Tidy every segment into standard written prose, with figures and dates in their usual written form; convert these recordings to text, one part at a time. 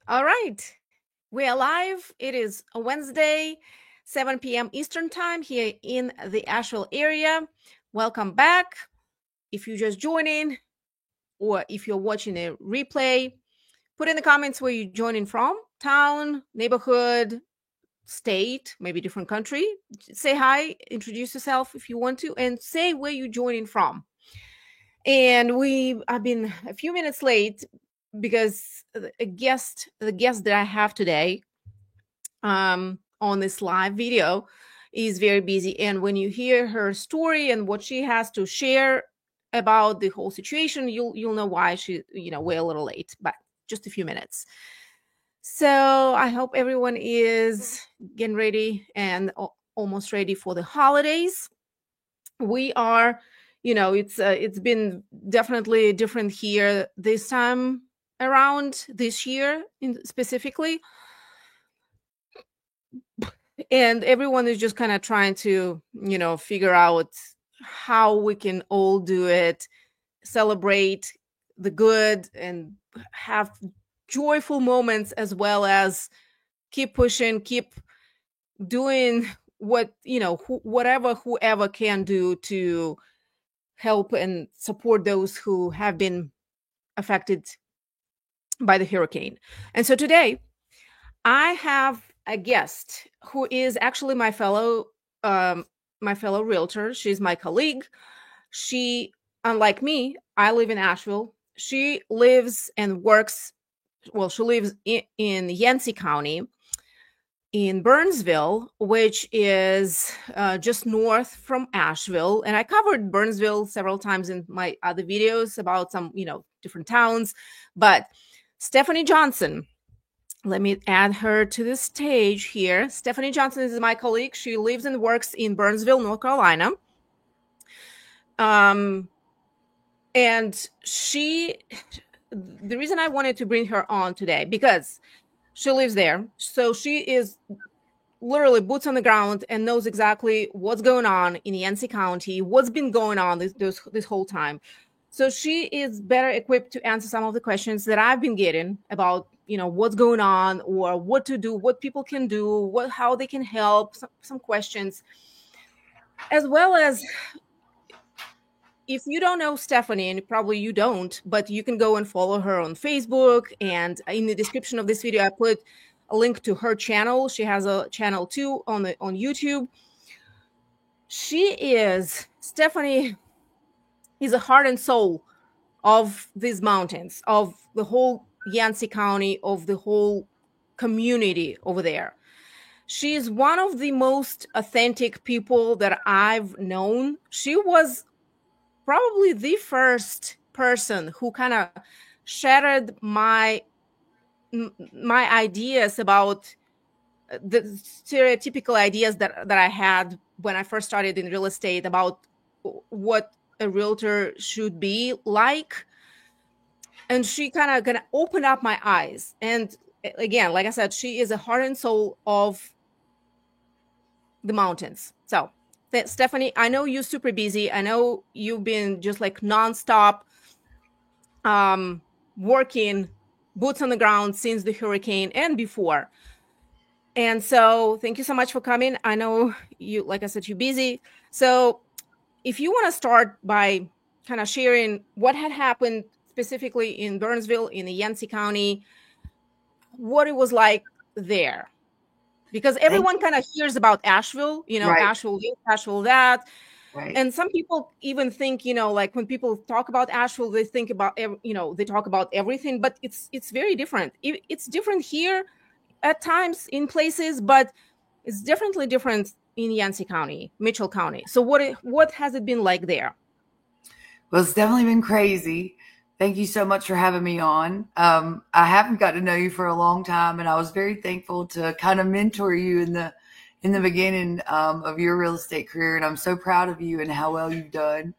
All right. We're live. It is a Wednesday, 7 p.m. Eastern Time here in the Asheville area. Welcome back. If you just joining or if you're watching a replay, put in the comments where you're joining from, town, neighborhood, state, maybe different country. Say hi, introduce yourself if you want to, and say where you're joining from. And I've been a few minutes late because the guest that I have today on this live video is very busy. And when you hear her story and what she has to share about the whole situation, you'll know why we're a little late, but just a few minutes. So I hope everyone is getting ready and almost ready for the holidays. We are, it's been definitely different here this time around this year specifically, and everyone is just kind of trying to figure out how we can all do it, celebrate the good and have joyful moments, as well as keep pushing, keep doing what whoever can do to help and support those who have been affected by the hurricane. And so today I have a guest who is actually my fellow realtor. She's my colleague. She, unlike me, I live in Asheville. She lives and works. Well, she lives in Yancey County, in Burnsville, which is just north from Asheville. And I covered Burnsville several times in my other videos about some, different towns. But Stephanie Johnson, let me add her to the stage here. Stephanie Johnson is my colleague. She lives and works in Burnsville, North Carolina. And the reason I wanted to bring her on today, because she lives there. So she is literally boots on the ground and knows exactly what's going on in Yancey County, what's been going on this whole time. So she is better equipped to answer some of the questions that I've been getting about, what's going on or what to do, what people can do, how they can help, some questions. As well as, if you don't know Stephanie, and probably you don't, but you can go and follow her on Facebook. And in the description of this video, I put a link to her channel. She has a channel too on YouTube. Stephanie is the heart and soul of these mountains, of the whole Yancey County, of the whole community over there. She is one of the most authentic people that I've known. She was probably the first person who kind of shattered my ideas about the stereotypical ideas that I had when I first started in real estate about what a realtor should be like. And she kind of opened up my eyes. And again, like I said, she is a heart and soul of the mountains. So Stephanie, I know you're super busy. I know you've been just like nonstop working, boots on the ground since the hurricane and before. And so thank you so much for coming. I know you, like I said, you're busy. So if you want to start by kind of sharing what had happened specifically in Burnsville, in the Yancey County, what it was like there. Because everyone kind of hears about Asheville, right. Asheville this, Asheville that. Right. And some people even think, like when people talk about Asheville, they think about, they talk about everything, but it's very different. It's different here at times in places, but it's definitely different in Yancey County, Mitchell County. So what has it been like there? Well, it's definitely been crazy. Thank you so much for having me on. I haven't got to know you for a long time, and I was very thankful to kind of mentor you in the beginning of your real estate career, and I'm so proud of you and how well you've done.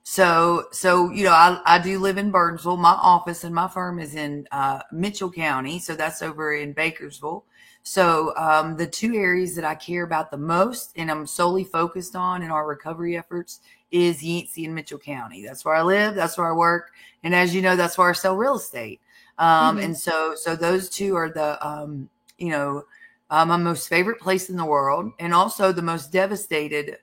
So I do live in Burnsville. My office and my firm is in Mitchell County, so that's over in Bakersville. So the two areas that I care about the most and I'm solely focused on in our recovery efforts is Yancey and Mitchell County. That's where I live. That's where I work. And as you know, that's where I sell real estate. Mhm. And so those two are the, my most favorite place in the world, and also the most devastated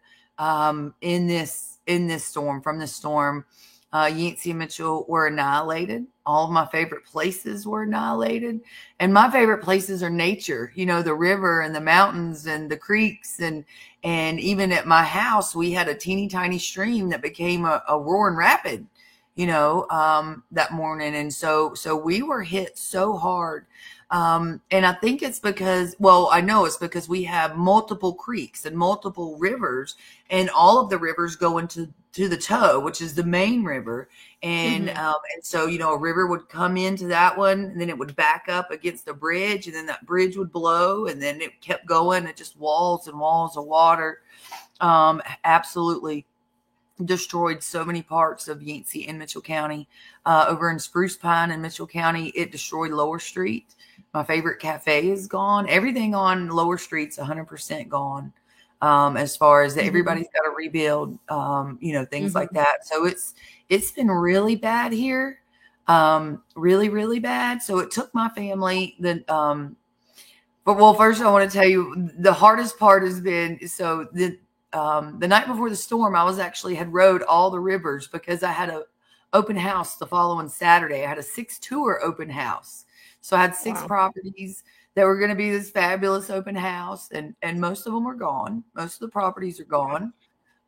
in this storm. From the storm, Yancey and Mitchell were annihilated. All of my favorite places were annihilated, and my favorite places are nature. The river and the mountains and the creeks, and even at my house, we had a teeny tiny stream that became a roaring rapid. That morning, and so we were hit so hard. And I think it's because, well, I know it's because we have multiple creeks and multiple rivers, and all of the rivers go into the Toe, which is the main river. And Mhm. and so a river would come into that one, and then it would back up against the bridge, and then that bridge would blow, and then it kept going. It just walls and walls of water. Absolutely destroyed so many parts of Yancey and Mitchell County. Over in Spruce Pine and Mitchell County, it destroyed Lower Street. My favorite cafe is gone. Everything on Lower Street's 100% gone. As far as Mhm. everybody's got to rebuild, things like Mhm. that. So it's been really bad here, really really bad. So it took my family but well, first I want to tell you the hardest part has been the night before the storm, I was actually had rode all the rivers because I had a open house the following Saturday. I had a 6 tour open house, so I had six Wow. properties that were going to be this fabulous open house, and most of them are gone. Most of the properties are Yeah.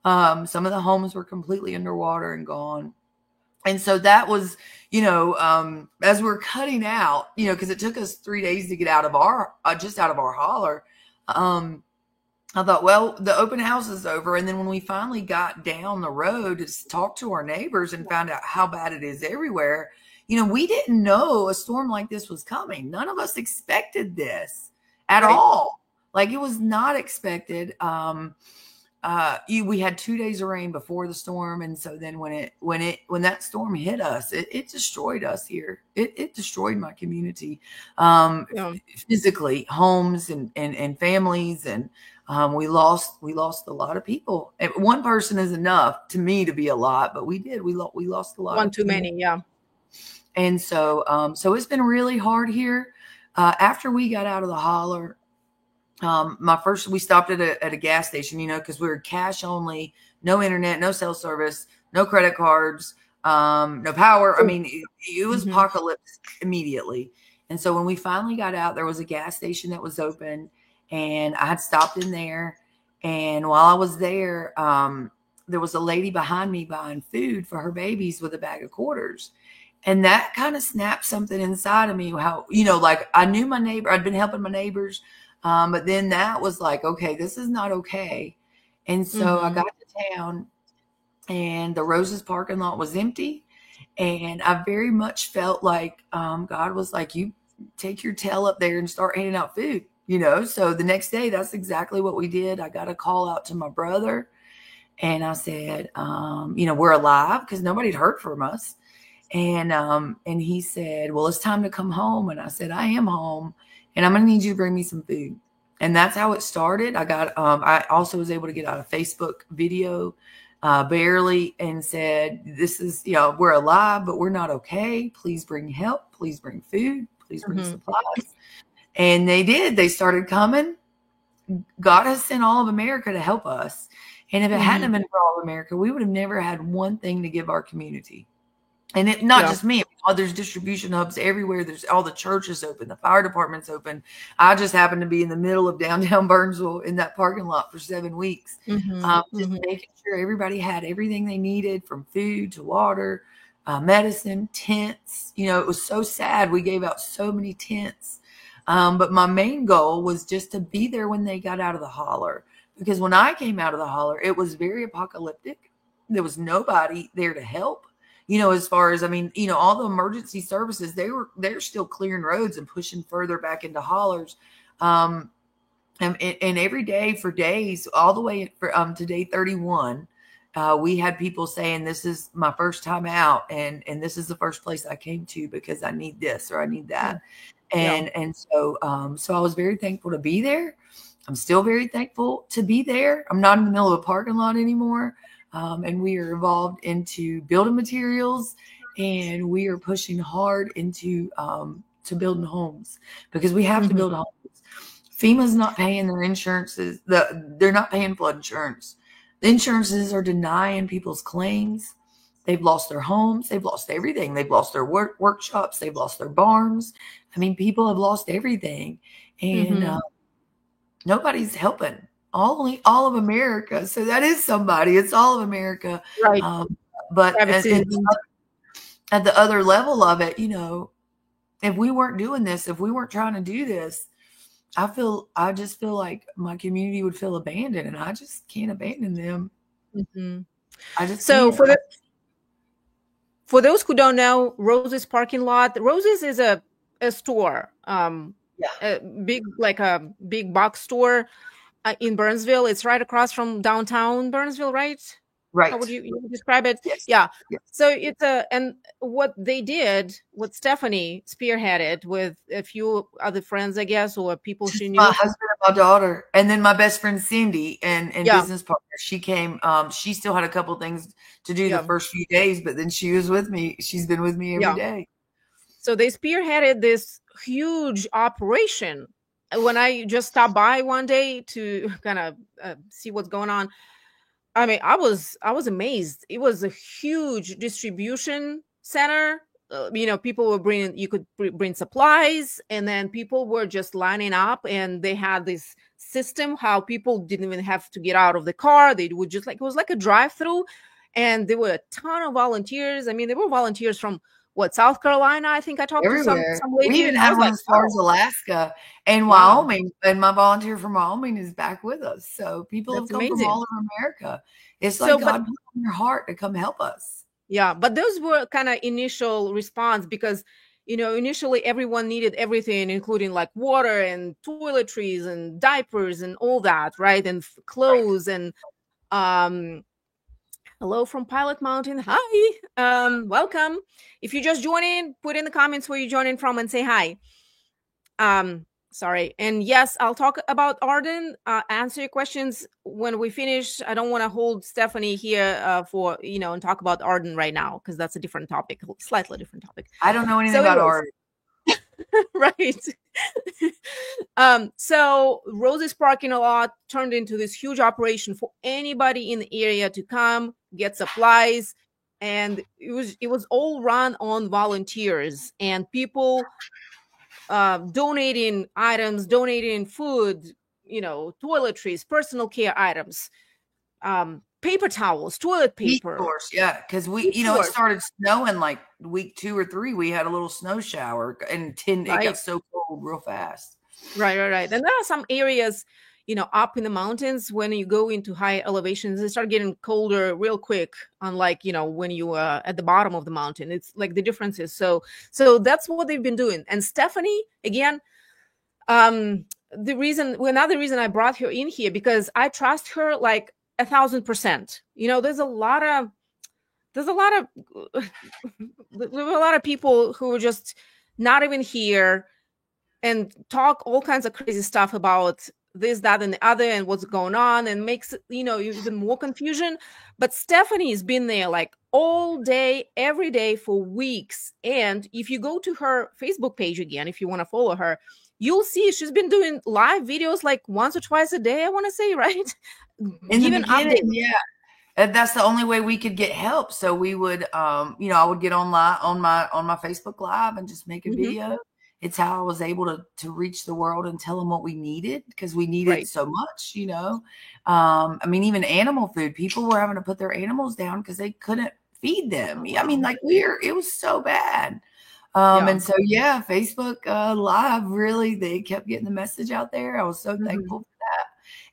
gone. Some of the homes were completely underwater and gone. And so that was, as we're cutting out, because it took us 3 days to get out of our, just out of our holler. Um, I thought, well, the open house is over. And then when we finally got down the road to talk to our neighbors and found out how bad it is everywhere, we didn't know a storm like this was coming. None of us expected this at Right. all. Like, it was not expected. We had 2 days of rain before the storm, and so then when that storm hit us, it destroyed us here. It destroyed my community, Yeah. physically, homes and families, and we lost a lot of people. And one person is enough to me to be a lot, but we lost a lot One of too people. many. Yeah. And so it's been really hard here. After we got out of the holler, we stopped at a gas station, because we were cash only, no internet, no cell service, no credit cards, no power. I Oh. mean, it was Mhm. apocalypse immediately. And so when we finally got out, there was a gas station that was open, and I had stopped in there. And while I was there, there was a lady behind me buying food for her babies with a bag of quarters. And that kind of snapped something inside of me. How, like, I knew my neighbor, I'd been helping my neighbors. But then that was like, okay, this is not okay. And so I got Mhm. to town, and the Roses parking lot was empty. And I very much felt like God was like, you take your tail up there and start handing out food, So the next day, that's exactly what we did. I got a call out to my brother, and I said, we're alive, because nobody had heard from us. And he said, well, it's time to come home. And I said, I am home, and I'm going to need you to bring me some food. And that's how it started. I also was able to get out a Facebook video, barely, and said, this is, we're alive, but we're not okay. Please bring help. Please bring food. Please bring Mhm. supplies. And they did. They started coming. God has sent all of America to help us. And if it hadn't have Mhm. been for all of America, we would have never had one thing to give our community. And it not Yeah. just me. Oh, there's distribution hubs everywhere. There's all the churches open, the fire department's open. I just happened to be in the middle of downtown Burnsville in that parking lot for 7 weeks, Mhm. just Mhm. making sure everybody had everything they needed, from food to water, medicine, tents. It was so sad. We gave out so many tents. But my main goal was just to be there when they got out of the holler, because when I came out of the holler, it was very apocalyptic. There was nobody there to help. As far as, I mean, all the emergency services, they're still clearing roads and pushing further back into hollers. Um, and every day for days, all the way to day 31, we had people saying, this is my first time out, and this is the first place I came to because I need this or I need that. Mm. Yeah. So I was very thankful to be there. I'm still very thankful to be there. I'm not in the middle of a parking lot anymore. And we are involved into building materials and we are pushing hard into to building homes because we have to build homes. FEMA's not paying their insurances. They're not paying flood insurance. The insurances are denying people's claims. They've lost their homes. They've lost everything. They've lost their workshops. They've lost their barns. I mean, people have lost everything, and nobody's helping. All of America. So that is somebody. It's all of America. Right. But at the other level of it, if we weren't doing this, if we weren't trying to do this, I just feel like my community would feel abandoned, and I just can't abandon them. I just so can't. For those who don't know, Rose's parking lot. Rose's is a store, a big box store in Burnsville. It's right across from downtown Burnsville, right? Right. How would you describe it? Yes. Yeah. Yes. So it's and what they did, what Stephanie spearheaded with a few other friends, I guess, or people she knew. My husband and my daughter, and then my best friend Cindy and business partner. She came. She still had a couple things to do the first few days, but then she was with me. She's been with me every day. So they spearheaded this huge operation. When I just stopped by one day to kind of see what's going on, I mean, I was amazed. It was a huge distribution center. People were you could bring supplies, and then people were just lining up, and they had this system how people didn't even have to get out of the car. They would just it was like a drive-through, and there were a ton of volunteers. I mean, there were volunteers from South Carolina. I think I talked everywhere. to some lady. We even have one as far as Alaska and Wyoming, and my volunteer from Wyoming is back with us. So people have come from all over America. It's like God put on your heart to come help us. Yeah, but those were kind of initial response because, initially everyone needed everything, including like water and toiletries and diapers and all that, right? And clothes and hello from Pilot Mountain. Hi, welcome. If you just join in, put in the comments where you're joining from and say hi. Sorry. And yes, I'll talk about Arden, answer your questions when we finish. I don't want to hold Stephanie here for, and talk about Arden right now, because that's a different topic, slightly different topic. I don't know anything about Arden. Right. So Rose's parking lot turned into this huge operation for anybody in the area to come get supplies, and it was all run on volunteers and people donating items, donating food, toiletries, personal care items, paper towels, toilet paper. Because it started snowing like week 2 or 3. We had a little snow shower, and it got so cold real fast. Right. And there are some areas, up in the mountains, when you go into high elevations, they start getting colder real quick. Unlike, when you are at the bottom of the mountain, it's like the differences. So that's what they've been doing. And Stephanie, again, another reason I brought her in here, because I trust her like 1,000%. There's a lot of people who are just not even here and talk all kinds of crazy stuff about this, that, and the other, and what's going on, and makes even more confusion. But Stephanie's been there like all day, every day for weeks. And if you go to her Facebook page again, if you want to follow her, you'll see she's been doing live videos like once or twice a day, I want to say, right? In the beginning, yeah. That's the only way we could get help. So we would, I would get on my Facebook Live and just make a video. It's how I was able to reach the world and tell them what we needed, because we needed so much, I mean, even animal food, people were having to put their animals down because they couldn't feed them. I mean, it was so bad. And so, Facebook Live, really, they kept getting the message out there. I was so thankful for that.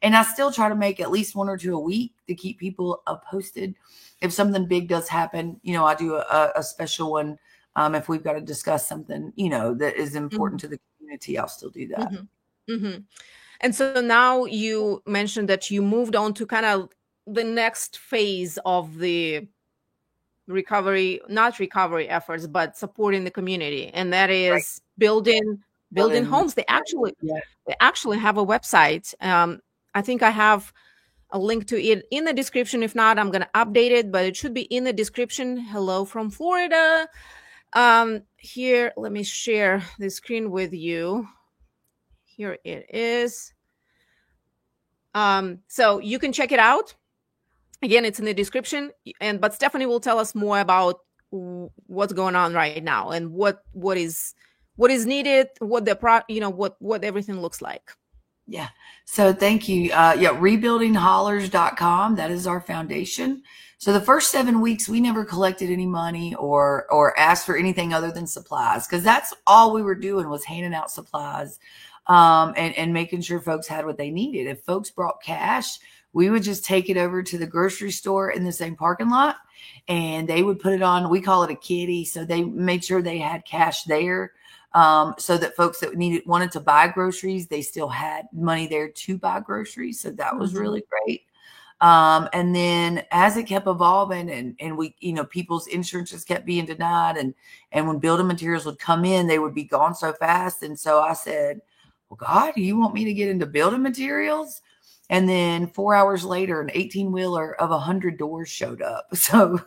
And I still try to make at least 1 or 2 a week to keep people posted. If something big does happen, I do a special one. If we've got to discuss something, that is important to the community, I'll still do that. And so now you mentioned that you moved on to kind of the next phase of the not recovery efforts, but supporting the community. And that is building homes. They actually have a website. I think I have a link to it in the description. If not, I'm going to update it, but it should be in the description. Hello from Florida. Here, let me share the screen with you. Here it is. So you can check it out. Again, it's in the description. But Stephanie will tell us more about what's going on right now and what is needed, what everything looks like. Yeah. So thank you. Rebuildinghollers.com. That is our foundation. So the first 7 weeks, we never collected any money or asked for anything other than supplies, because that's all we were doing was handing out supplies, and making sure folks had what they needed. If folks brought cash, we would just take it over to the grocery store in the same parking lot, and they would put it on. We call it a kitty. So they made sure they had cash there. So that folks that wanted to buy groceries, they still had money there to buy groceries. So that was really great. And then as it kept evolving and we, people's insurances kept being denied, and when building materials would come in, they would be gone so fast. And so I said, well, God, do you want me to get into building materials? And then 4 hours later, an 18-wheeler of 100 doors showed up. So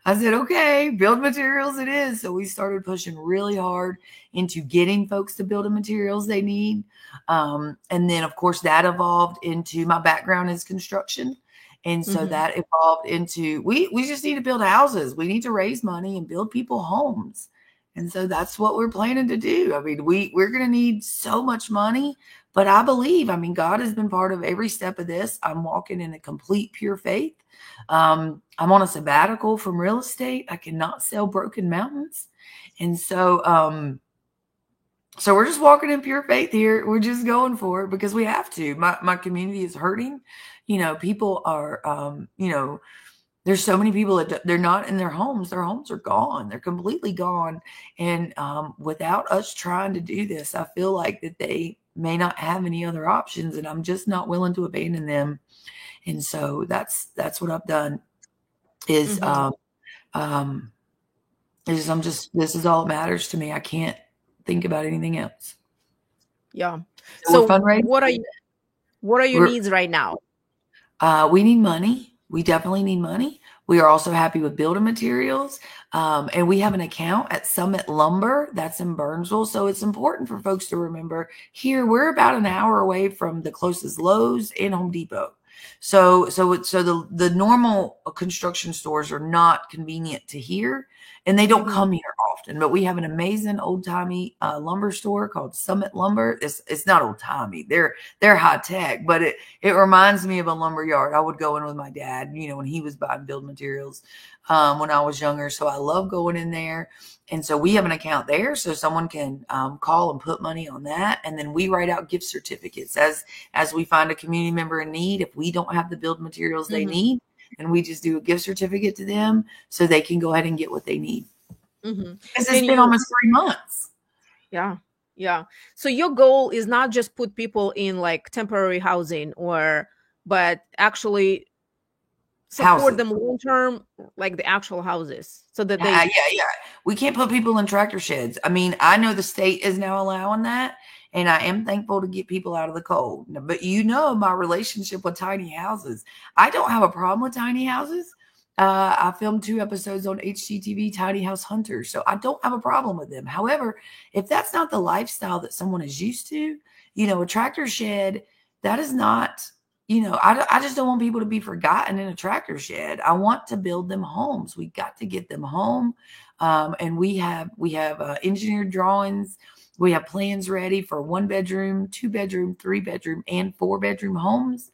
I said, okay, build materials it is. So we started pushing really hard into getting folks the building materials they need. And then, of course, that evolved into, my background is construction. And so that evolved into, we just need to build houses. We need to raise money and build people homes. And so that's what we're planning to do. I mean, we're going to need so much money. But I believe, God has been part of every step of this. I'm walking in a complete pure faith. I'm on a sabbatical from real estate. I cannot sell broken mountains. And so, so we're just walking in pure faith here. We're just going for it because we have to. My community is hurting. People are, there's so many people that they're not in their homes. Their homes are gone. They're completely gone. And without us trying to do this, I feel like that they may not have any other options, and I'm just not willing to abandon them. And so that's what I've done is, this is all that matters to me. I can't think about anything else. Yeah. So what are your needs right now? We need money. We definitely need money. We are also happy with building materials. And we have an account at Summit Lumber. That's in Burnsville. So it's important for folks to remember here, we're about an hour away from the closest Lowe's and Home Depot. So the normal construction stores are not convenient to here, and they don't come here often, but we have an amazing old timey lumber store called Summit Lumber. It's not old timey. They're high tech, but it reminds me of a lumber yard. I would go in with my dad, when he was buying build materials, when I was younger. So I love going in there. And so we have an account there, so someone can call and put money on that. And then we write out gift certificates as we find a community member in need. If we don't have the build materials they need, and we just do a gift certificate to them so they can go ahead and get what they need. Because it's been almost 3 months. Yeah. Yeah. So your goal is not just put people in like temporary housing but actually support them long-term, like the actual houses, so that they. Yeah. We can't put people in tractor sheds. I know the state is now allowing that, and I am thankful to get people out of the cold. But my relationship with tiny houses. I don't have a problem with tiny houses. I filmed 2 episodes on HGTV, Tiny House Hunters, so I don't have a problem with them. However, if that's not the lifestyle that someone is used to, a tractor shed, that is not. I just don't want people to be forgotten in a tractor shed. I want to build them homes. We got to get them home. And we have engineered drawings. We have plans ready for 1-bedroom, 2-bedroom, 3-bedroom, and 4-bedroom homes.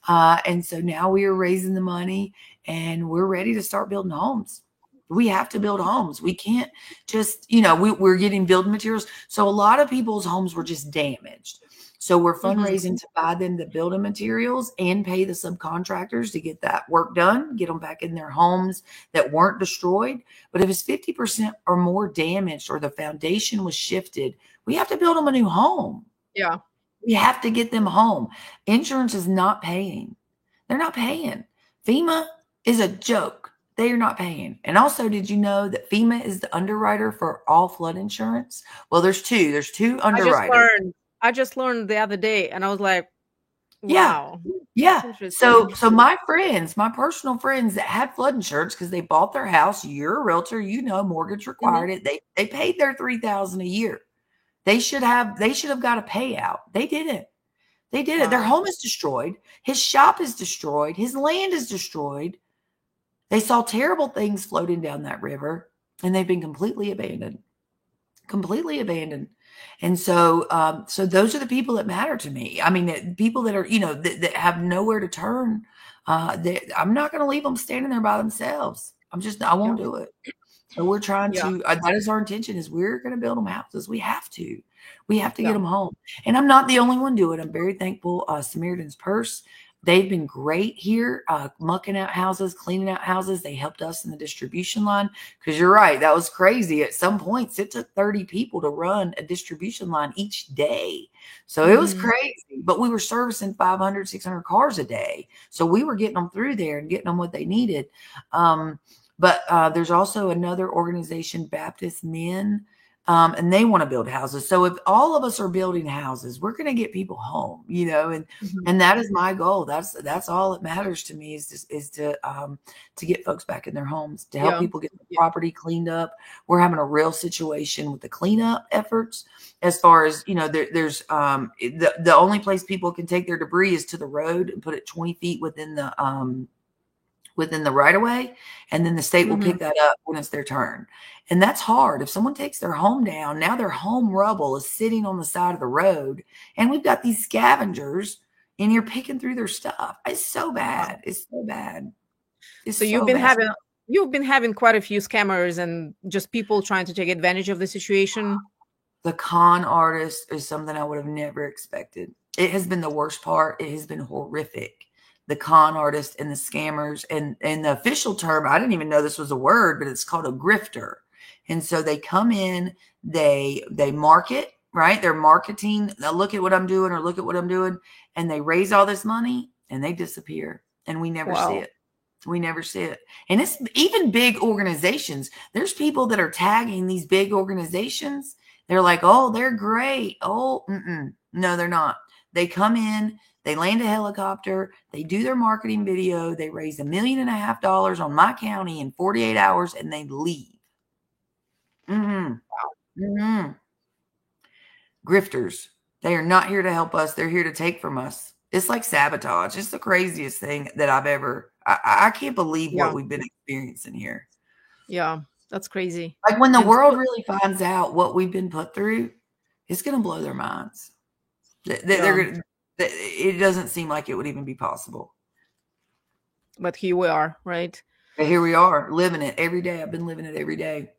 And so now we are raising the money and we're ready to start building homes. We have to build homes. We can't just, we're getting building materials. So a lot of people's homes were just damaged. So we're fundraising to buy them the building materials and pay the subcontractors to get that work done, get them back in their homes that weren't destroyed. But if it's 50% or more damaged or the foundation was shifted, we have to build them a new home. Yeah. We have to get them home. Insurance is not paying. They're not paying. FEMA is a joke. They are not paying. And also, did you know that FEMA is the underwriter for all flood insurance? Well, there's two. There's 2 underwriters. I just learned the other day, and I was like, wow. Yeah. So Interesting. my friends, my personal friends that had flood insurance because they bought their house, you're a realtor, mortgage Mhm. required it. They paid their 3,000 a year. They should have got a payout. They didn't. They did it. Their Wow. home is destroyed. His shop is destroyed. His land is destroyed. They saw terrible things floating down that river, and they've been completely abandoned. Completely abandoned. And so, so those are the people that matter to me. I mean, people that are, that have nowhere to turn. I'm not going to leave them standing there by themselves. I Yeah. won't do it. So we're trying Yeah. to, that is our intention is we're going to build them houses. We have to get Yeah. them home. And I'm not the only one doing it. I'm very thankful. Samaritan's Purse, they've been great here, mucking out houses, cleaning out houses. They helped us in the distribution line because you're right. That was crazy. At some points, it took 30 people to run a distribution line each day. So it was Mhm. crazy, but we were servicing 500, 600 cars a day. So we were getting them through there and getting them what they needed. But there's also another organization, Baptist Men, and they want to build houses. So if all of us are building houses, we're going to get people home, Mhm. and that is my goal. That's all that matters to me is to get folks back in their homes, to help Yeah. people get the Yeah. property cleaned up. We're having a real situation with the cleanup efforts. As far as there's the only place people can take their debris is to the road and put it 20 feet within the right of way, and then the state will Mhm. pick that up when it's their turn. And that's hard. If someone takes their home down, now their home rubble is sitting on the side of the road, and we've got these scavengers, and you're picking through their stuff. It's so Wow. bad. It's so bad. It's So you've so been bad. having quite a few scammers and just people trying to take advantage of the situation. The con artist is something I would have never expected. It has been the worst part. It has been horrific. The con artist and the scammers and the official term, I didn't even know this was a word, but it's called a grifter. And so they come in, they market, right? They're marketing. They'll look at what I'm doing or look at what I'm doing, and they raise all this money and they disappear. And we never see Wow. it. We never see it. And it's even big organizations. There's people that are tagging these big organizations. They're like, oh, they're great. Oh, no, they're not. They come in, they land a helicopter, they do their marketing video, they raise $1.5 million on my county in 48 hours, and they leave. Mm-hmm. Grifters. They are not here to help us. They're here to take from us. It's like sabotage. It's the craziest thing that I can't believe what Yeah. we've been experiencing here. Yeah. That's crazy. Like when the And world really finds out what we've been put through, it's going to blow their minds. yeah, It doesn't seem like it would even be possible. but here we are, right? But here we are living it every day. I've been living it every day.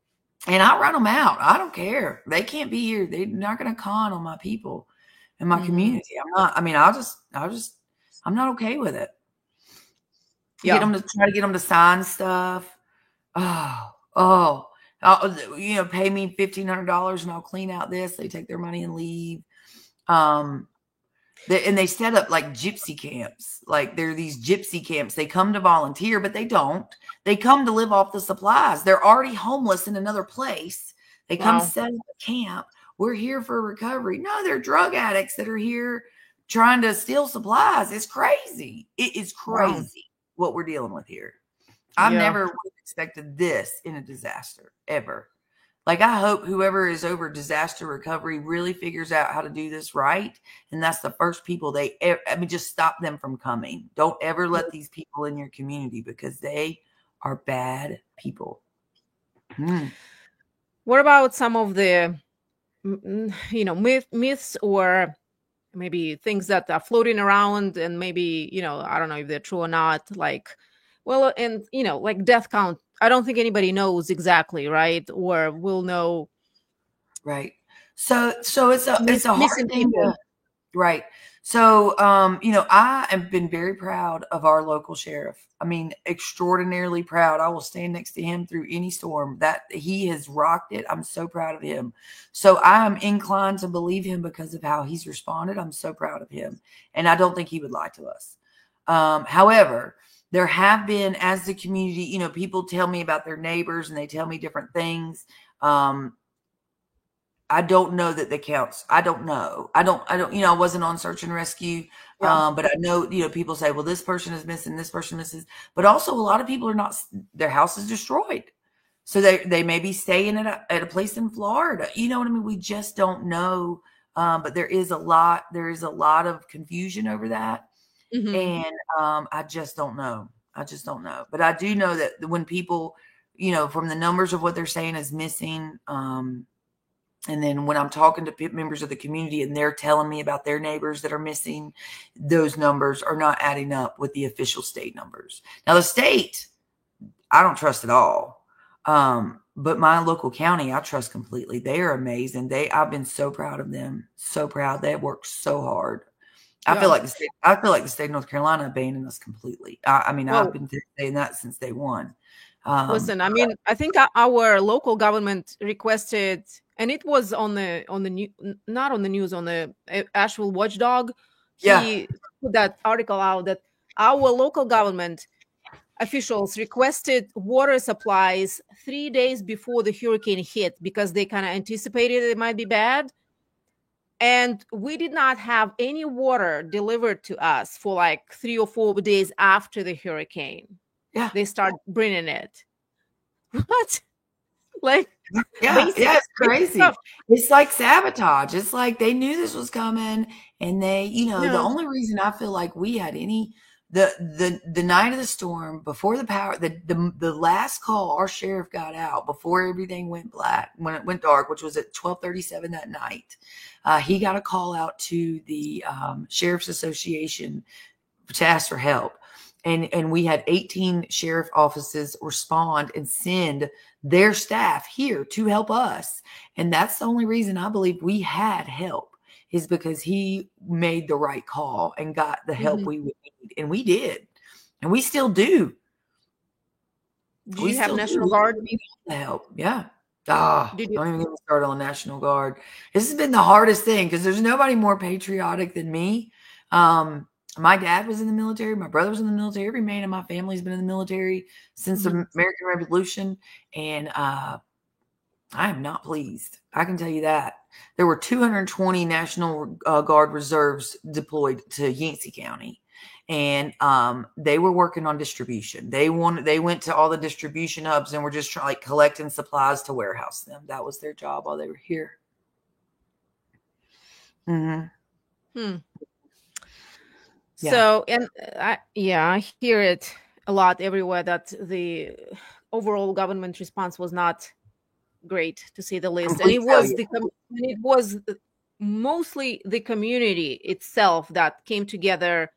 And I run them out. I don't care. They can't be here. They're not going to con on my people and my Mhm. community. I'm not okay with it. Yeah. Try to get them to sign stuff. Oh, pay me $1,500 and I'll clean out this. They take their money and leave. Um, and they set up like gypsy camps. Like there are these gypsy camps. They come to volunteer, but they don't. They come to live off the supplies. They're already homeless in another place. They come Wow. set up a camp. We're here for recovery. No, they're drug addicts that are here trying to steal supplies. It's crazy. It is Wow. crazy what we're dealing with here. I've Yeah. never would have expected this in a disaster ever. Like I hope whoever is over disaster recovery really figures out how to do this right, and that's the first people just stop them from coming. Don't ever let these people in your community because they are bad people. What about some of the myths or maybe things that are floating around and maybe I don't know if they're true or not, like, well, and like death count, I don't think anybody knows exactly, right? Or will know. Right. So it's a hard Missing thing people. to. Right. So, I have been very proud of our local sheriff. I mean, extraordinarily proud. I will stand next to him through any storm. That he has rocked it. I'm so proud of him. So I am inclined to believe him because of how he's responded. I'm so proud of him. And I don't think he would lie to us. However, there have been, as the community, people tell me about their neighbors and they tell me different things. I don't know that the counts. I don't know. I don't, I wasn't on search and rescue. Yeah. But I know, people say, well, this person is missing, this person misses, but also a lot of people are not, their house is destroyed. So they may be staying at a place in Florida. You know what I mean? We just don't know. But there is a lot of confusion over that. Hmm. And I just don't know. I just don't know. But I do know that when people, from the numbers of what they're saying is missing, and then when I'm talking to members of the community and they're telling me about their neighbors that are missing, those numbers are not adding up with the official state numbers. Now, the state, I don't trust at all. But my local county, I trust completely. They are amazing. I've been so proud of them. So proud. They work so hard. I feel Yeah. like the state of North Carolina abandoned us completely. I mean, I've Well, been saying that since day one. listen, I mean, I think our local government requested, and it was on the new, not on the news, on the actual watchdog. Yeah, He put that article out that our local government officials requested water supplies 3 days before the hurricane hit because they kind of anticipated it might be bad. And we did not have any water delivered to us for like 3 or 4 days after the hurricane. yeah, They start bringing it. What? Like yeah, basic, yeah. It's basic crazy. stuff. It's like sabotage. It's like they knew this was coming, and the No. only reason I feel like we had any the night of the storm before the power the last call our sheriff got out before everything went black when it went dark, which was at 12:37 that night. He got a call out to the Sheriff's Association to ask for help. And we had 18 sheriff offices respond and send their staff here to help us. And that's the only reason I believe we had help, is because he made the right call and got the help Mhm. we would need. And we did. And we still do. Do We you have still do. National We Guard? need the help. Yeah. Ah, Did you? don't even get me started on National Guard. This has been the hardest thing because there's nobody more patriotic than me. My dad was in the military. My brother was in the military. Every man in my family's been in the military since the Mhm. American Revolution. And I am not pleased. I can tell you that. There were 220 National Guard reserves deployed to Yancey County. And they were working on distribution. They went to all the distribution hubs and were just like collecting supplies to warehouse them. That was their job while they were here. Hmm. Hmm. Yeah. So, and I hear it a lot everywhere that the overall government response was not great, to say the least. And Complete it was failure. mostly the community itself that came together,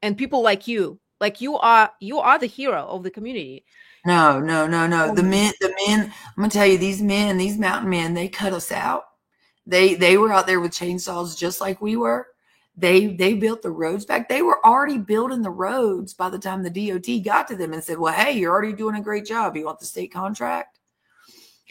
and people like you are the hero of the community. No, no, no, no. Um, The men, I'm gonna tell you, these mountain men, they cut us out. They were out there with chainsaws just like we were. They built the roads back. They were already building the roads by the time the DOT got to them and said, "Well, hey, you're already doing a great job. You want the state contract?"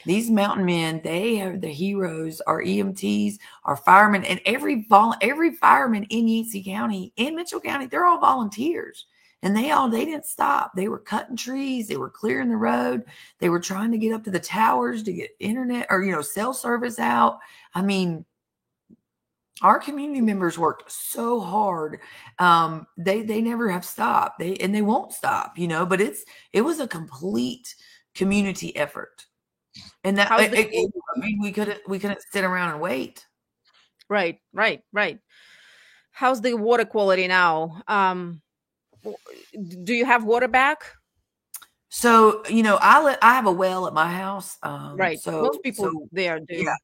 These mountain men, they are the heroes. Our EMTs, our firemen, and every fireman in Yancey County, in Mitchell County, they're all volunteers. And they didn't stop. They were cutting trees, they were clearing the road, they were trying to get up to the towers to get internet or cell service out. I mean, our community members worked so hard. They never have stopped. They won't stop, but it was a complete community effort. And that how's the I mean, we couldn't sit around and wait. right. How's the water quality now? w- do you have water back? So, I have a well at my house. Right. Most people So there yeah.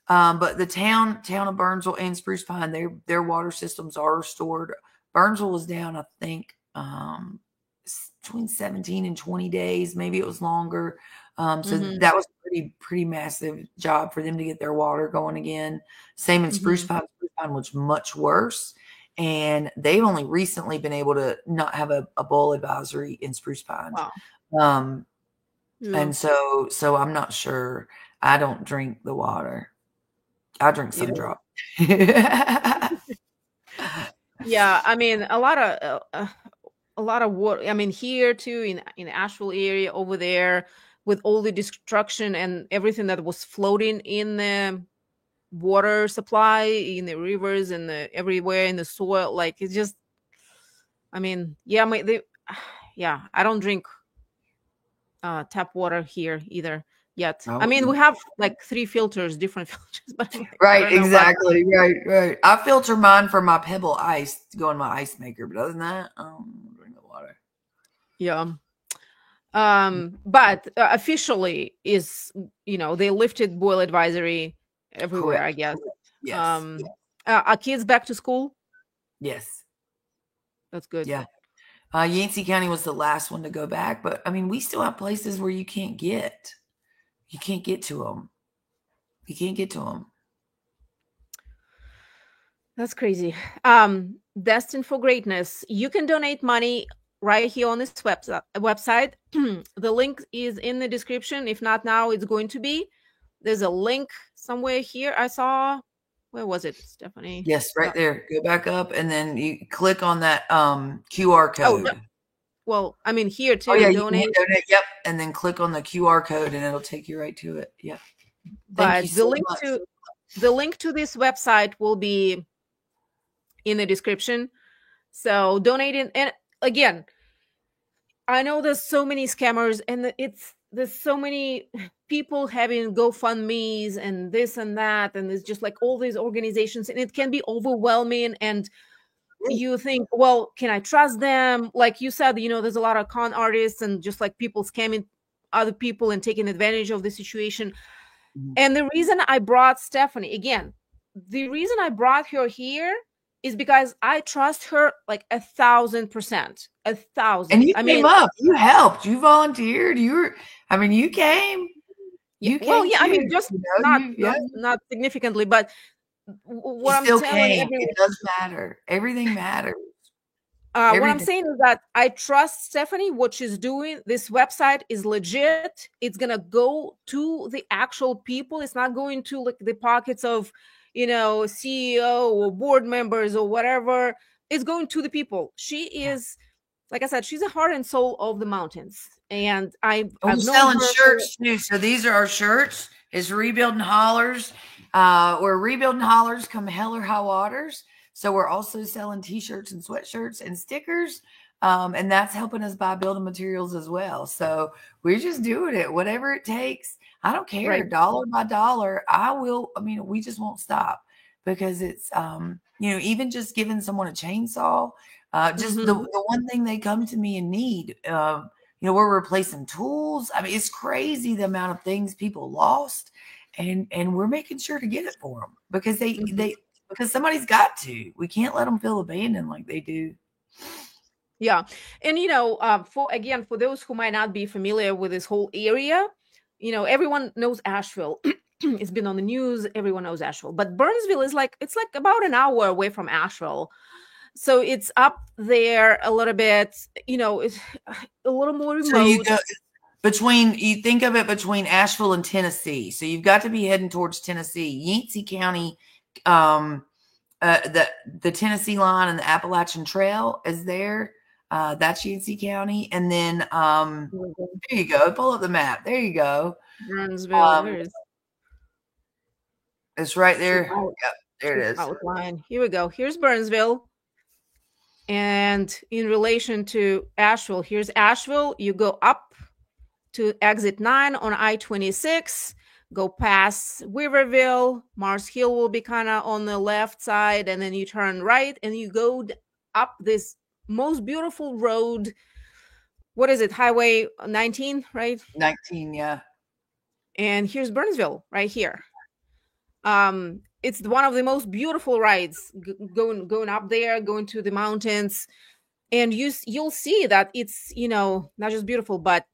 do. But the town of Burnsville and Spruce Pine, their water systems are restored. Burnsville was down, I think, between 17 and 20 days, maybe it was longer. So Hmm. that was a pretty massive job for them to get their water going again. Same in Spruce Hmm. Pine. Spruce Pine was much worse. And they've only recently been able to not have a bowl advisory in Spruce Pine. Wow. Um, Yeah. and so I'm not sure. I don't drink the water. I drink You know. Sundrop. Yeah. Yeah. I mean, a lot of water. I mean, here too in Asheville area over there with all the destruction and everything that was floating in the water supply in the rivers and everywhere in the soil. Like it's just, I mean, yeah, yeah, I don't drink tap water here either yet. I Oh, mean, we have like 3 filters, different filters, but I'm like, I right, don't know about exactly. Right. I filter mine from my Pebble ice to go in my ice maker, but other than that, I don't drink the water. yeah. But officially is, they lifted boil advisory everywhere, I Correct. guess. Yes. Are kids back to school? Yes. That's good. Yeah. Yancey County was the last one to go back, but I mean, we still have places where you can't get to them. You can't get to them. That's crazy. Destined for Greatness. You can donate money right here on this website. The link is in the description. If not now, it's going to be. There's a link somewhere here. I saw. Where was it, Stephanie? Yes, right there. Go back up and then you click on that QR code. Oh, well, I mean here too. Oh yeah, donate. you can donate. Yep, and then click on the QR code and it'll take you right to it. Yeah. But the link to this website will be in the description. So donate in. And again, I know there's so many scammers and there's so many people having GoFundMe's and this and that. And there's just like all these organizations and it can be overwhelming. And you think, well, can I trust them? Like you said, there's a lot of con artists and just like people scamming other people and taking advantage of the situation. Mm-hmm. And the reason I brought Stephanie, again, the reason I brought her here is because I trust her like 1,000%. 1,000. And you came up, you helped, you volunteered, you came. You came. Well, yeah, I mean, just not significantly, but what I'm telling you, it does matter. Everything matters. What I'm saying is that I trust Stephanie, what she's doing. This website is legit. It's going to go to the actual people. It's not going to like the pockets of, CEO or board members or whatever. It's going to the people. She is, like I said, she's the heart and soul of the mountains. And I'm selling shirts too. So these are our shirts. It's Rebuilding Hollers. We're Rebuilding Hollers come hell or high waters. So we're also selling t-shirts and sweatshirts and stickers. And that's helping us buy building materials as well. So we're just doing it, whatever it takes. I don't care, right. Dollar by dollar. We just won't stop because it's, even just giving someone a chainsaw, just the one thing they come to me and need, we're replacing tools. I mean, it's crazy the amount of things people lost and we're making sure to get it for them because because somebody's got to. We can't let them feel abandoned like they do. Yeah. And, for those who might not be familiar with this whole area, everyone knows Asheville. It's been on the news. Everyone knows Asheville. But Burnsville is it's like about an hour away from Asheville. So it's up there a little bit, it's a little more remote. So you think of it between Asheville and Tennessee. So you've got to be heading towards Tennessee. Yancey County, the Tennessee line and the Appalachian Trail is there. That's Yancey County. And then there you go. Pull up the map. There you go. Burnsville. It's right there. Yep, there it is. Outline. Here we go. Here's Burnsville. And in relation to Asheville, here's Asheville. You go up to exit 9 on I-26. Go past Weaverville. Mars Hill will be kind of on the left side, and then you turn right and you go up this most beautiful road. What is it? Highway 19, right? 19, yeah. And here's Burnsville right here. It's one of the most beautiful rides going up there, going to the mountains, and you'll see that it's not just beautiful, but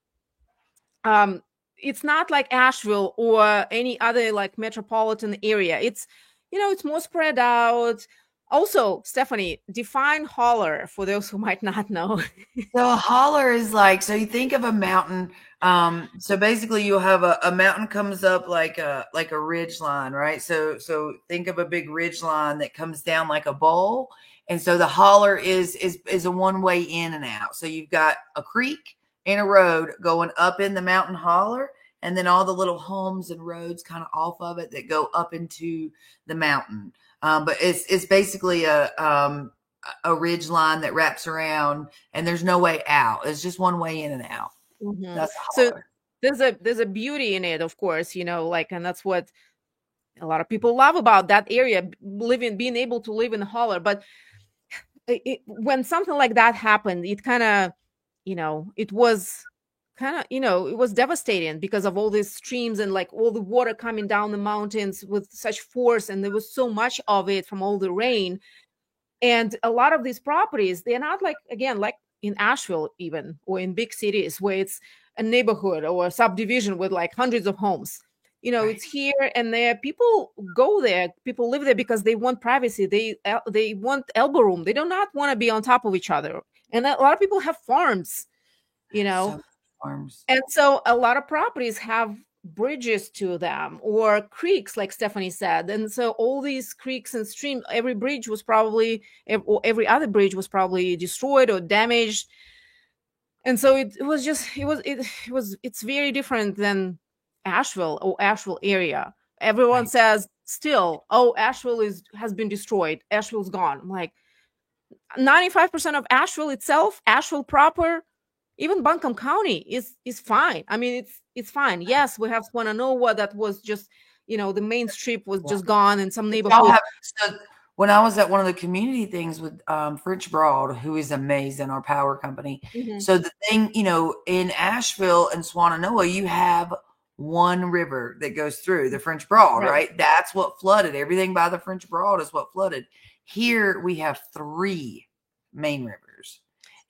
it's not like Asheville or any other like metropolitan area. It's, it's more spread out. Also, Stephanie, define holler for those who might not know. So a holler is so you think of a mountain. So basically you'll have a mountain comes up like a ridge line, right? So think of a big ridge line that comes down like a bowl. And so the holler is a one-way in and out. So you've got a creek and a road going up in the mountain holler. and then all the little homes and roads kind of off of it that go up into the mountain. But it's basically a ridge line that wraps around, and there's no way out. It's just one way in and out. Mhm. That's So holler. there's a beauty in it, of course, like, and that's what a lot of people love about that area, being able to live in holler. But when something like that happened, it kind of, it was kind of, it was devastating because of all these streams and like all the water coming down the mountains with such force, and there was so much of it from all the rain. And a lot of these properties, they're not like, again, like in Asheville even, or in big cities where it's a neighborhood or a subdivision with like hundreds of homes. Right. It's here and there. People go there, people live there because they want privacy. They want elbow room. They do not want to be on top of each other. And a lot of people have farms, So farms. and so a lot of properties have bridges to them, or creeks, like Stephanie said. And so all these creeks and streams, every bridge was probably, or every other bridge was probably destroyed or damaged. And so it's very different than Asheville or Asheville area. Everyone Right. says still, oh, Asheville has been destroyed. Asheville's gone. I'm like, 95% of Asheville itself, Asheville proper, even Buncombe County is fine. I mean, it's fine. Yes, we have Swananoa that was just, the main strip was just gone, and some Y'all neighborhood. so when I was at one of the community things with French Broad, who is amazing, our power company. Mhm. So the thing, in Asheville and Swananoa, you have one river that goes through the French Broad, Right. right? That's what flooded. Everything by the French Broad is what flooded. Here we have three main rivers.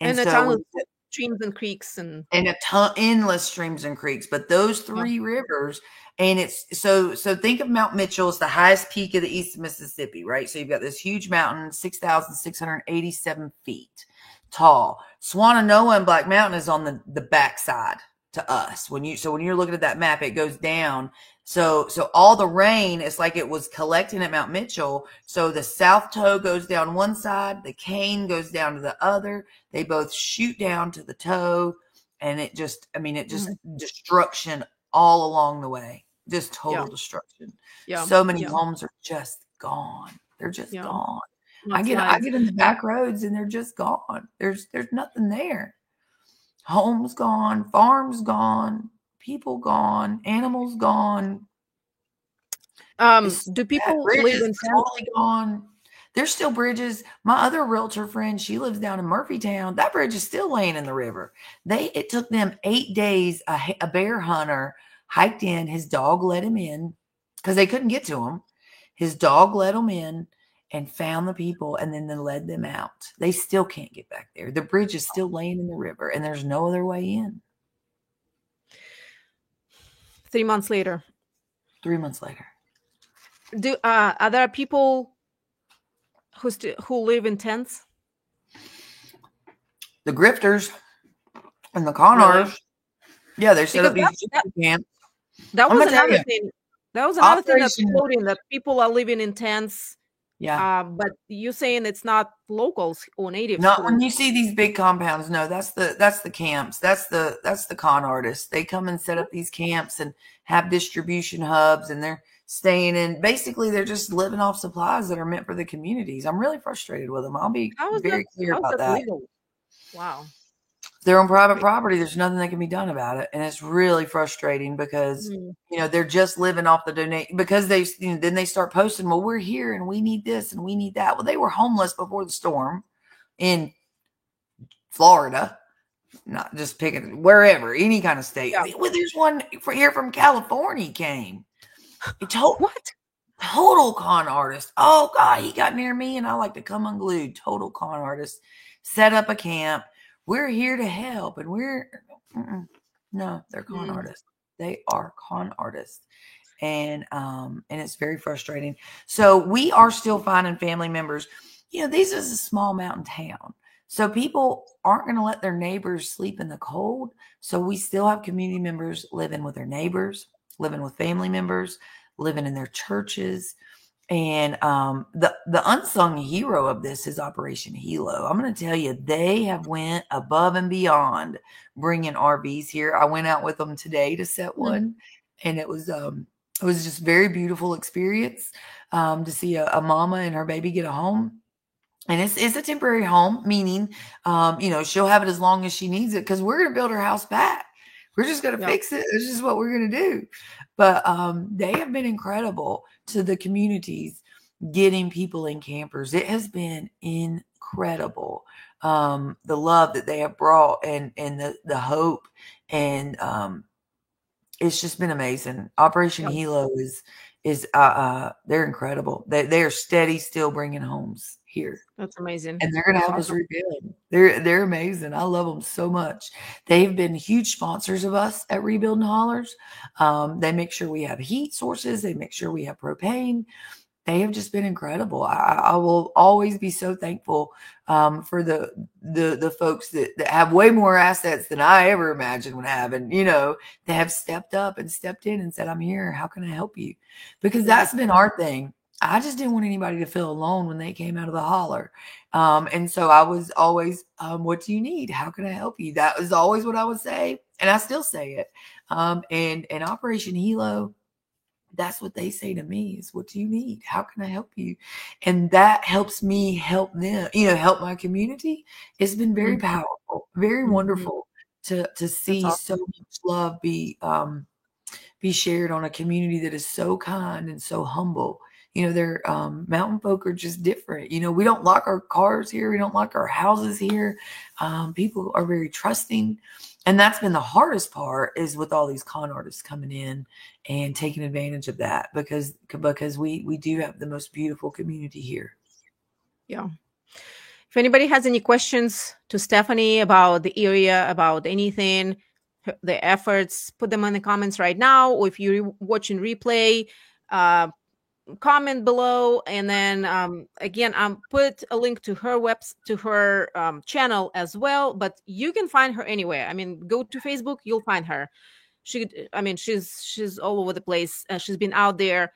And a ton of streams and creeks and a ton, endless streams and creeks, but those yeah. three rivers, and it's so think of Mount Mitchell as the highest peak of the east of Mississippi, right? So you've got this huge mountain, 6,687 feet tall. Swananoa and Black Mountain is on the backside to us. When you're looking at that map, it goes down. So all the rain is like it was collecting at Mount Mitchell. So the South Toe goes down one side, the Cane goes down to the other. They both shoot down to the toe, and it just destruction all along the way. Just total destruction. Yeah. So many homes are just gone. They're just gone. I get in the back roads and they're just gone. There's nothing there. Homes gone, farms gone, people gone, animals gone. Do people live in totally gone? There's still bridges. My other realtor friend, she lives down in Murphytown. That bridge is still laying in the river. It took them 8 days. A bear hunter hiked in. His dog let him in because they couldn't get to him. His dog let him in and found the people, and then they led them out. They still can't get back there. The bridge is still laying in the river, and there's no other way in. 3 months later. 3 months later. Are there people who live in tents? The grifters and the con artists. Yeah, they set up these camps. That was another thing. That was another thing that's floating, that people are living in tents. Yeah. But you're saying it's not locals or natives. Not when you see these big compounds. No, that's the camps. That's the con artists. They come and set up these camps and have distribution hubs, and they're staying in. Basically, they're just living off supplies that are meant for the communities. I'm really frustrated with them. I'll be very clear about that. Legal? Wow. They're on private property. There's nothing that can be done about it. And it's really frustrating because, they're just living off the donation, because then they start posting, well, we're here and we need this and we need that. Well, they were homeless before the storm in Florida, not just picking wherever, any kind of state. Yeah. Well, there's one here from California came. What? Total con artist. Oh God, he got near me and I like to come unglued. Total con artist. Set up a camp. We're here to help, and no, they're con artists. They are con artists, and it's very frustrating. So we are still finding family members. This is a small mountain town, so people aren't going to let their neighbors sleep in the cold. So we still have community members living with their neighbors, living with family members, living in their churches, And the unsung hero of this is Operation Hilo. I'm going to tell you, they have went above and beyond bringing RVs here. I went out with them today to set one, and it was just very beautiful experience to see a mama and her baby get a home. And it's a temporary home, meaning, she'll have it as long as she needs it, because we're going to build her house back. We're just going to fix it. It's just what we're going to do. But they have been incredible to the communities, getting people in campers. It has been incredible. The love that they have brought, and the hope, and it's just been amazing. Operation Hilo is they're incredible. They are steady, still bringing homes here. That's amazing. And they're going to help us rebuild. They're amazing. I love them so much. They've been huge sponsors of us at Rebuilding Hollers. They make sure we have heat sources. They make sure we have propane. They have just been incredible. I will always be so thankful for the folks that have way more assets than I ever imagined would have. And, they have stepped up and stepped in and said, I'm here. How can I help you? Because that's been our thing. I just didn't want anybody to feel alone when they came out of the holler. And so I was always, what do you need? How can I help you? That was always what I would say. And I still say it. And Operation Hilo, that's what they say to me is, what do you need? How can I help you? And that helps me help them, help my community. It's been very powerful, very wonderful to see so much love be shared on a community that is so kind and so humble. They're mountain folk are just different. We don't lock our cars here. We don't lock our houses here. People are very trusting. And that's been the hardest part, is with all these con artists coming in and taking advantage of that, because we do have the most beautiful community here. Yeah. If anybody has any questions to Stephanie about the area, about anything, the efforts, put them in the comments right now. Or if you're watching replay, comment below, and then again, put a link to her channel as well. But you can find her anywhere. I mean, go to Facebook, you'll find her. She's all over the place. She's been out there.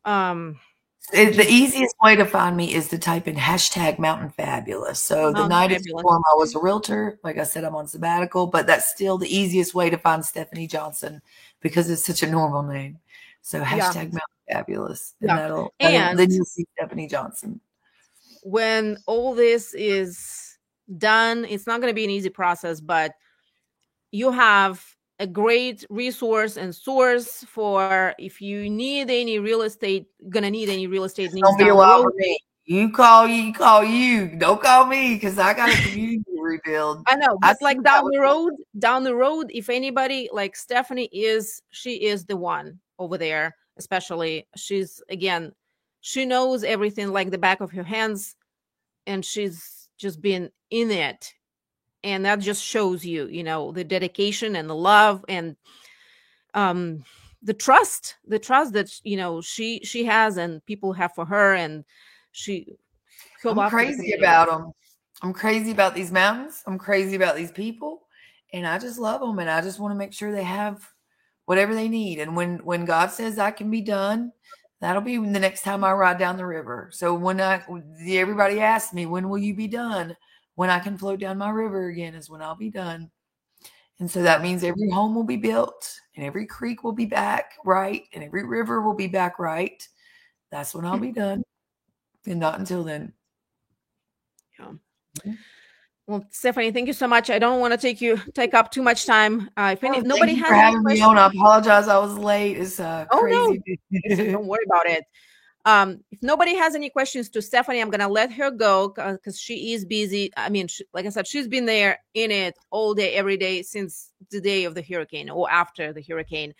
The easiest way to find me is to type in #MountainFabulous. So the night of the storm, I was a realtor. Like I said, I'm on sabbatical, but that's still the easiest way to find Stephanie Johnson, because it's such a normal name. So #MountainFabulous, and then you'll see Stephanie Johnson. When all this is done, it's not going to be an easy process, but you have a great resource and source for if you need any real estate, gonna need any real estate needs. Don't be a while for me. You call you. Don't call me, because I got a community to rebuild. I know, but like down the road, if anybody like Stephanie she is the one over there. Especially, she knows everything like the back of her hands, and she's just been in it. And that just shows you, the dedication and the love and the trust that, she has and people have for her. And I'm crazy about them. I'm crazy about these mountains. I'm crazy about these people. And I just love them. And I just want to make sure they have whatever they need. And when God says I can be done, that'll be the next time I ride down the river. So when everybody asks me, when will you be done? When I can float down my river again is when I'll be done. And so that means every home will be built, and every creek will be back right, and every river will be back right. That's when I'll be done, and not until then. Yeah. Well, Stephanie, thank you so much. I don't want to take up too much time. Nobody has for having me on. I apologize I was late. It's crazy. No. Don't worry about it. If nobody has any questions to Stephanie, I'm gonna let her go because she is busy. I mean, like I said, she's been there in it all day, every day since the day of the hurricane or after the hurricane.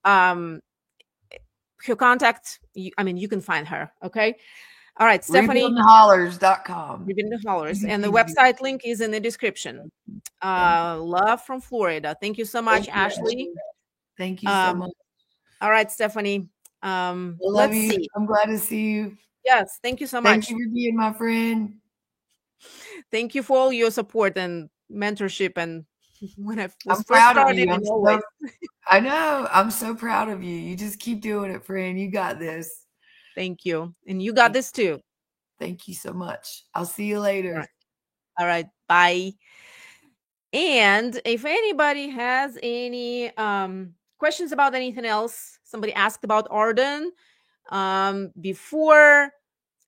Her contact, you can find her. Okay. All right, Stephanie. RebuildingHollers.com. Rebuilding Hollers, and the website link is in the description. Love from Florida. Thank you so much, Ashley. Thank you so much. All right, Stephanie. Love you. See. I'm glad to see you. Yes, thank you so much. Thank you for being my friend. Thank you for all your support and mentorship. And when I was I'm proud of you. I know. I'm so proud of you. You just keep doing it, friend. You got this. Thank you. And you got this too. Thank you so much. I'll see you later. All right. All right. Bye. And if anybody has any questions about anything else, somebody asked about Arden before,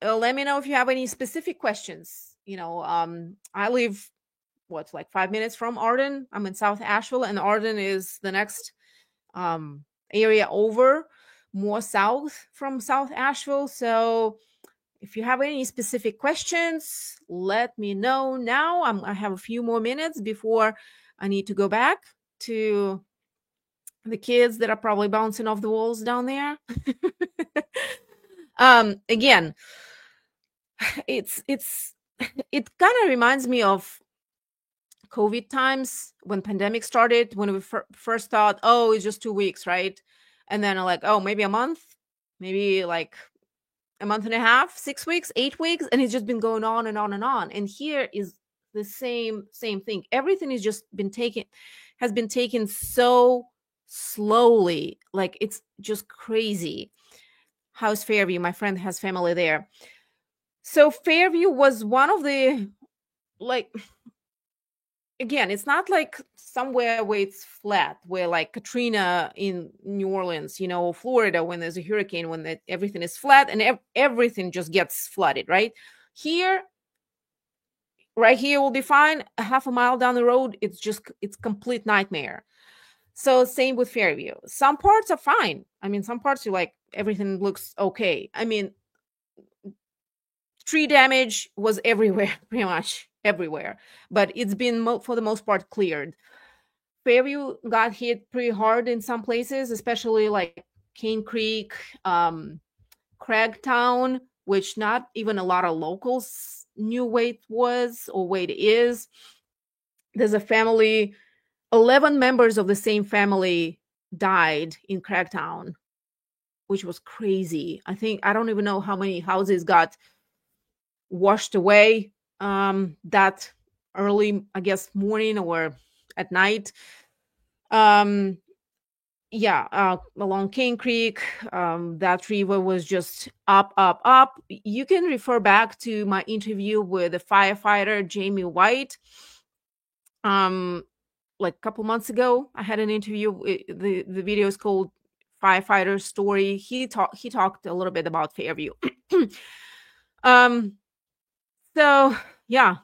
let me know if you have any specific questions. I live like 5 minutes from Arden. I'm in South Asheville, and Arden is the next area over, more south from South Asheville. So if you have any specific questions, let me know now. I have a few more minutes before I need to go back to the kids that are probably bouncing off the walls down there. Again, it kind of reminds me of COVID times when pandemic started, when we first thought, oh, it's just 2 weeks, right? And then like, oh, maybe a month, maybe like a month and a half, 6 weeks, 8 weeks, and it's just been going on and on and on. And here is the same thing. Everything has been taken so slowly, like it's just crazy. How's Fairview? My friend has family there. So Fairview was one of the, like, again, it's not like somewhere where it's flat, where like Katrina in New Orleans, Florida, when there's a hurricane, when everything is flat and everything just gets flooded, right? Right here will be fine. A half a mile down the road, it's complete nightmare. So same with Fairview. Some parts are fine. I mean, some parts you like, everything looks okay. I mean, tree damage was everywhere, pretty much everywhere, but it's been for the most part cleared. Fairview got hit pretty hard in some places, especially like Cane Creek, Craigtown, which not even a lot of locals knew where it was or where it is. There's a family, 11 members of the same family died in Craigtown, which was crazy. I don't even know how many houses got washed away that early, I guess, morning or at night. Along Cane Creek, that river was just up. You can refer back to my interview with the firefighter Jamie White. Like a couple months ago, I had an interview. The video is called Firefighter Story. He talked a little bit about Fairview. So yeah,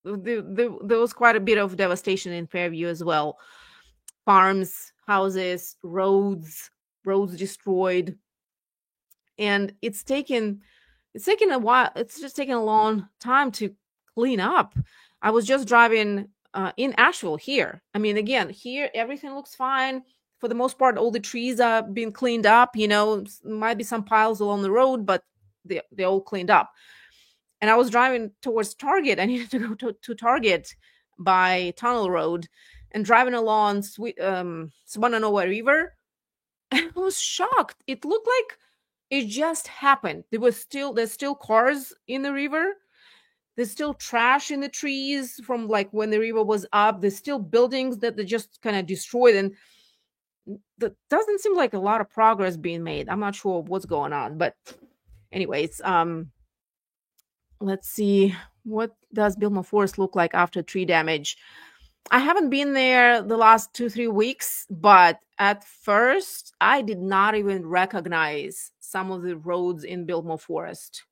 there was quite a bit of devastation in Fairview as well. Farms, houses, roads destroyed, and it's taken a while. It's just taken a long time to clean up. I was just driving in Asheville here. I mean, again, here everything looks fine for the most part. All the trees are being cleaned up. Might be some piles along the road, but they're all cleaned up. And I was driving towards Target. I needed to go to Target by Tunnel Road, and driving along Swannanoa River. And I was shocked. It looked like it just happened. There's still cars in the river. There's still trash in the trees from like when the river was up. There's still buildings that they just kind of destroyed. And that doesn't seem like a lot of progress being made. I'm not sure what's going on. But anyways, let's see, what does Biltmore Forest look like after tree damage? I haven't been there the last 2-3 weeks, but at first I did not even recognize some of the roads in Biltmore Forest.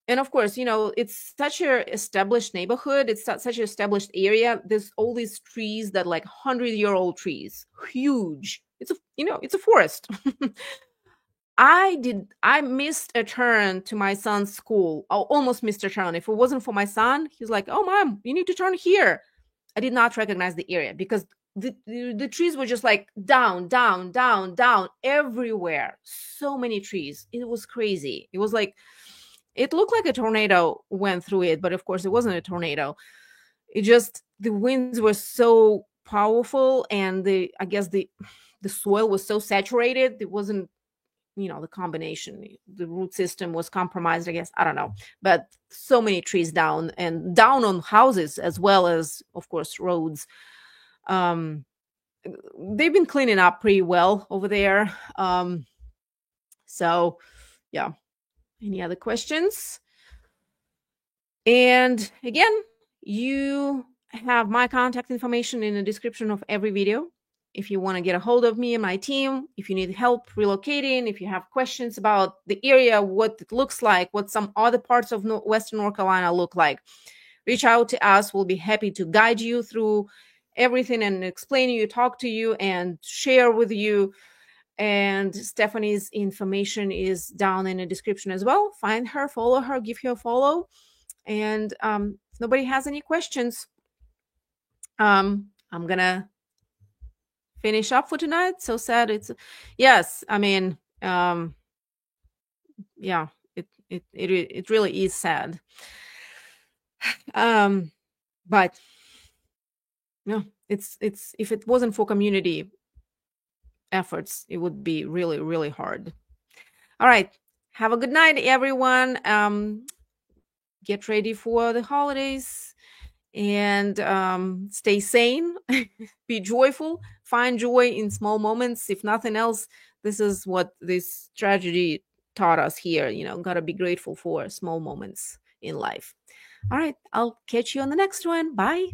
And of course, it's such a established neighborhood. It's such an established area. There's all these trees that like 100-year-old trees, huge. It's a forest. I missed a turn to my son's school. I almost missed a turn. If it wasn't for my son, he's like, "Oh, Mom, you need to turn here." I did not recognize the area because the trees were just like down everywhere. So many trees. It was crazy. It was like, it looked like a tornado went through it, but of course it wasn't a tornado. The winds were so powerful, and I guess the soil was so saturated. It wasn't, the combination, the root system was compromised, I guess. I don't know. But so many trees down, and down on houses as well as, of course, roads. They've been cleaning up pretty well over there. So Yeah. Any other questions? And again, you have my contact information in the description of every video. If you want to get a hold of me and my team, if you need help relocating, if you have questions about the area, what it looks like, what some other parts of Western North Carolina look like, reach out to us. We'll be happy to guide you through everything and explain you, talk to you, and share with you. And Stephanie's information is down in the description as well. Find her, follow her, give her a follow. And if nobody has any questions, I'm gonna finish up for tonight. So sad. It's yes. I mean, yeah. It really is sad. But no, it's if it wasn't for community efforts, it would be really, really hard. All right. Have a good night, everyone. Get ready for the holidays and stay sane. Be joyful. Find joy in small moments. If nothing else, this is what this tragedy taught us here. Gotta be grateful for small moments in life. All right. I'll catch you on the next one. Bye.